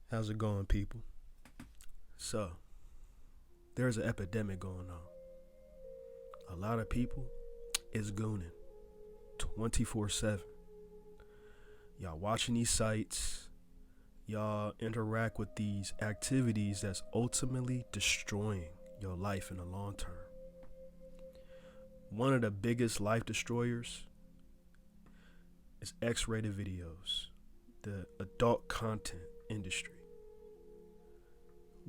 How's it going, people? So, there's an epidemic going on. A lot of people is gooning 24/7. Y'all watching these sites, y'all interact with these activities that's ultimately destroying your life in the long term. One of the biggest life destroyers is X-rated videos, the adult content industry.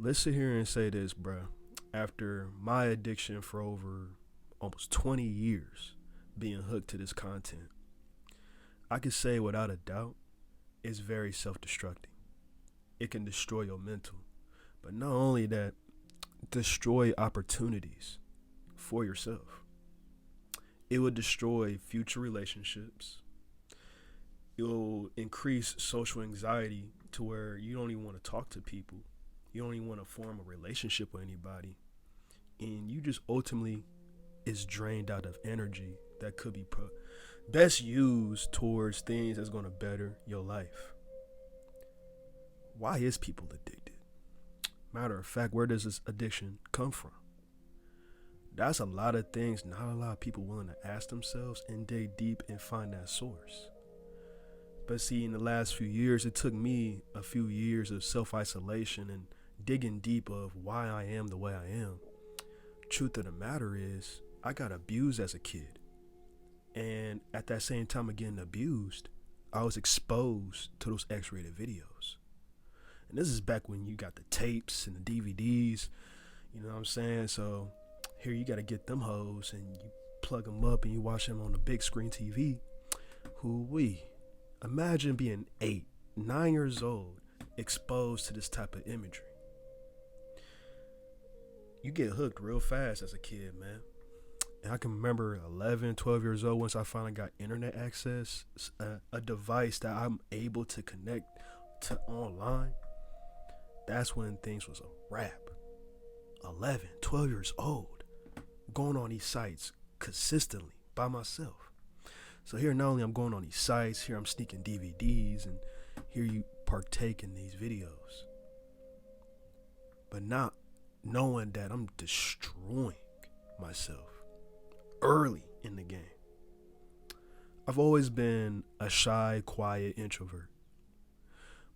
Let's sit here and say this, bruh. After my addiction for over almost 20 years being hooked to this content, I can say without a doubt it's very self-destructing. It can destroy your mental, but not only that, destroy opportunities for yourself. It will destroy future relationships. It will increase social anxiety to where you don't even want to talk to people. You don't even want to form a relationship with anybody. And you just ultimately is drained out of energy that could be best used towards things that's going to better your life. Why is people addicted? Matter of fact, where does this addiction come from? That's a lot of things not a lot of people willing to ask themselves and dig deep and find that source. But see, in the last few years, it took me a few years of self-isolation and digging deep of why I am the way I am. Truth of the matter is, I got abused as a kid. And at that same time of getting abused, I was exposed to those X-rated videos. And this is back when you got the tapes and the DVDs, you know what I'm saying? So here you got to get them hoes and you plug them up and you watch them on the big screen TV. Hoo-wee. Imagine being 8, 9 years old, exposed to this type of imagery. You get hooked real fast as a kid, man. And I can remember 11, 12 years old, once I finally got internet access, a device that I'm able to connect to online. That's when things was a wrap. 11, 12 years old, going on these sites consistently by myself. So here not only I'm going on these sites, here I'm sneaking DVDs, and here you partake in these videos. But not knowing that I'm destroying myself early in the game. I've always been a shy, quiet introvert,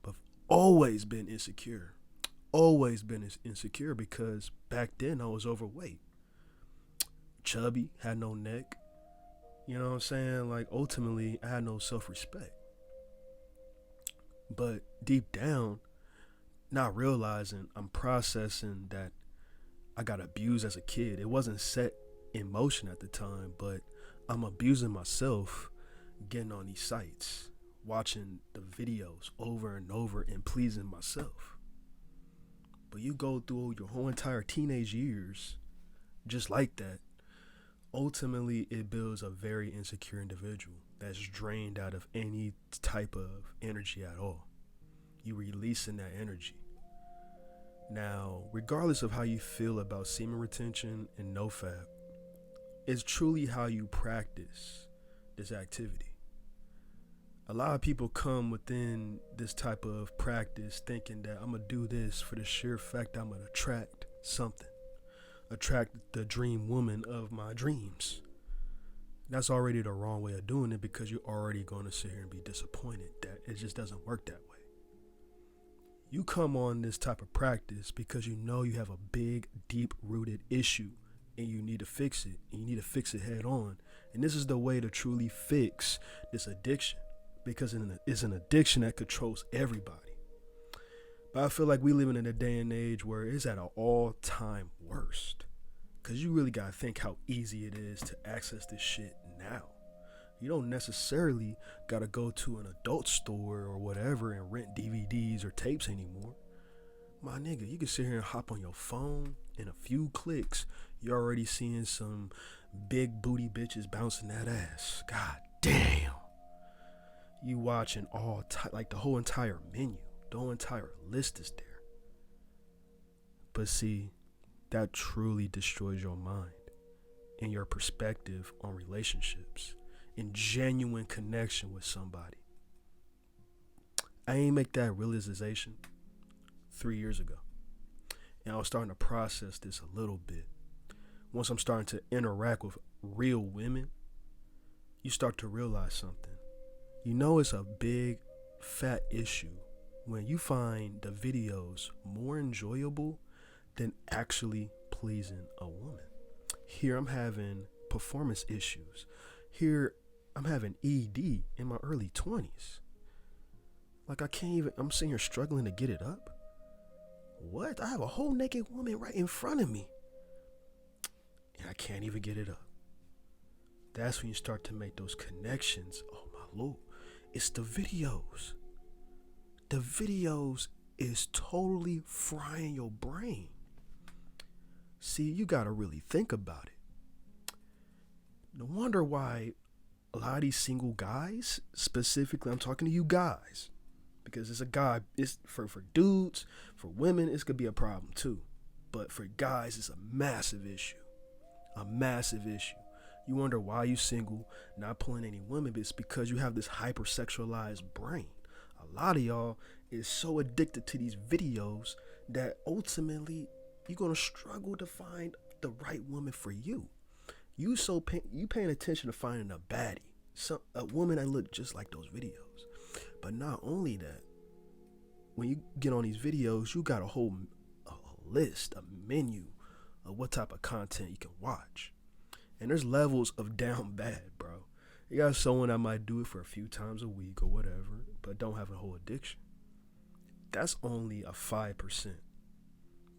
but I've always been insecure. Always been insecure because back then I was overweight, chubby, had no neck. You know what I'm saying? Like, ultimately, I had no self-respect. But deep down, not realizing I'm processing that I got abused as a kid. It wasn't set in motion at the time, but I'm abusing myself getting on these sites, watching the videos over and over and pleasing myself. But you go through your whole entire teenage years just like that. Ultimately, it builds a very insecure individual that's drained out of any type of energy at all. You releasing that energy. Now, regardless of how you feel about semen retention and nofap, it's truly how you practice this activity. A lot of people come within this type of practice thinking that I'm going to do this for the sheer fact I'm going to attract something. Attract the dream woman of my dreams. That's already the wrong way of doing it, because you're already going to sit here and be disappointed that it just doesn't work that way. You come on this type of practice because you know you have a big, deep-rooted issue and you need to fix it, and you need to fix it head on. And this is the way to truly fix this addiction, because it's an addiction that controls everybody. But I feel like we living in a day and age where it's at an all-time worst. Because you really got to think how easy it is to access this shit now. You don't necessarily got to go to an adult store or whatever and rent DVDs or tapes anymore. My nigga, you can sit here and hop on your phone. In a few clicks, you're already seeing some big booty bitches bouncing that ass. God damn. You watching like the whole entire menu. The whole entire list is there. But see, that truly destroys your mind and your perspective on relationships and genuine connection with somebody. I ain't make that realization 3 years ago. And I was starting to process this a little bit. Once I'm starting to interact with real women, you start to realize something. You know it's a big, fat issue when you find the videos more enjoyable than actually pleasing a woman. Here I'm having performance issues. Here I'm having ED in my early 20s. Like I'm sitting here struggling to get it up. What? I have a whole naked woman right in front of me, and I can't even get it up. That's when you start to make those connections. Oh my Lord, it's the videos. The videos is totally frying your brain. See, you gotta really think about it. No wonder why a lot of these single guys, specifically, I'm talking to you guys, because it's a guy, it's for dudes, for women, it's could be a problem too. But for guys, it's a massive issue. A massive issue. You wonder why you single, not pulling any women, but it's because you have this hypersexualized brain. A lot of y'all is so addicted to these videos that ultimately you're gonna struggle to find the right woman for you. You paying attention to finding a baddie, a woman that look just like those videos. But not only that, when you get on these videos, you got a whole list, a menu of what type of content you can watch. And there's levels of down bad, bro. You got someone that might do it for a few times a week or whatever, but don't have a whole addiction. That's only a 5%.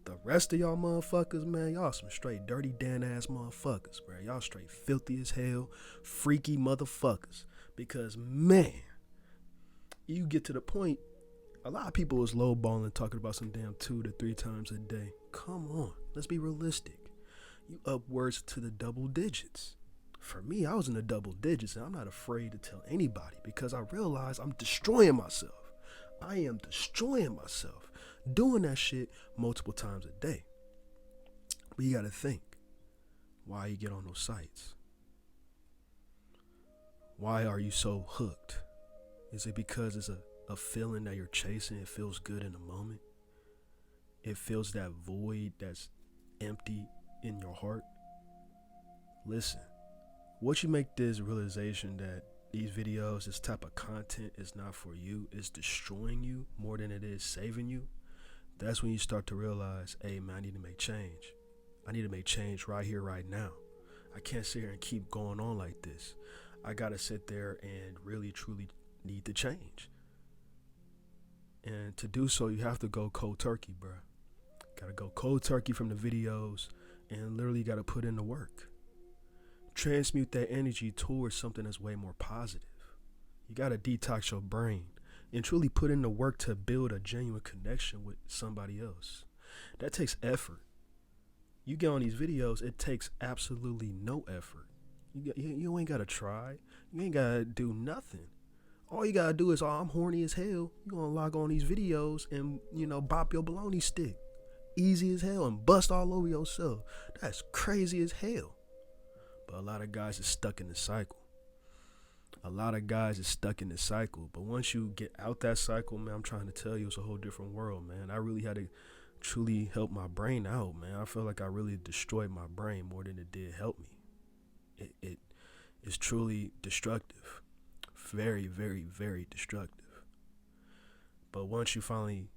The rest of y'all motherfuckers, man, y'all some straight dirty Dan ass motherfuckers, bro. Y'all straight filthy as hell, freaky motherfuckers. Because, man, you get to the point, a lot of people is lowballing, talking about some damn 2 to 3 times a day. Come on, let's be realistic. You upwards to the double digits. For me, I was in the double digits, and I'm not afraid to tell anybody because I realize I'm destroying myself. I am destroying myself doing that shit multiple times a day. But you gotta think why you get on those sites. Why are you so hooked? Is it because it's a feeling that you're chasing? It feels good in the moment. It fills that void that's empty in your heart. Listen, once you make this realization that these videos, this type of content is not for you, it's destroying you more than it is saving you, that's when you start to realize, hey man, I need to make change. I need to make change right here, right now. I can't sit here and keep going on like this. I gotta sit there and really, truly need to change. And to do so, you have to go cold turkey, bro. Gotta go cold turkey from the videos and literally gotta put in the work. Transmute that energy towards something that's way more positive. You gotta detox your brain and truly put in the work to build a genuine connection with somebody else. That takes effort. You get on these videos, it takes absolutely no effort. You ain't gotta try. You ain't gotta do nothing. All you gotta do is, I'm horny as hell. You gonna log on these videos and, bop your baloney stick. Easy as hell and bust all over yourself. That's crazy as hell. But a lot of guys are stuck in the cycle. But once you get out that cycle, man, I'm trying to tell you, it's a whole different world, man. I really had to truly help my brain out, man. I feel like I really destroyed my brain more than it did help me. It is truly destructive. Very, very, very destructive. But once you finally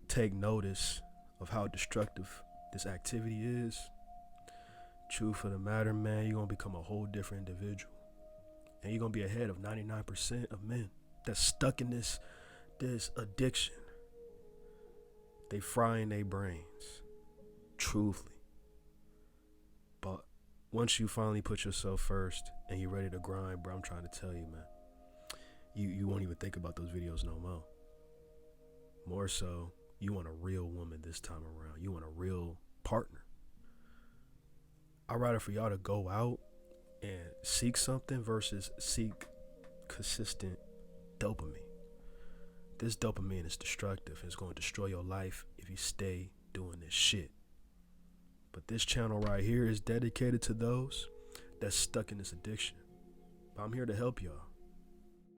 take notice of how destructive this activity is, truth of the matter, man, you're going to become a whole different individual. And you're going to be ahead of 99% of men that's stuck in this addiction. They frying their brains. Truthfully. But once you finally put yourself first and you're ready to grind, bro, I'm trying to tell you, man, you won't even think about those videos no more. More so, you want a real woman this time around. You want a real partner. I'd rather for y'all to go out and seek something versus seek consistent dopamine. This dopamine is destructive. It's going to destroy your life if you stay doing this shit. But this channel right here is dedicated to those that's stuck in this addiction. But I'm here to help y'all.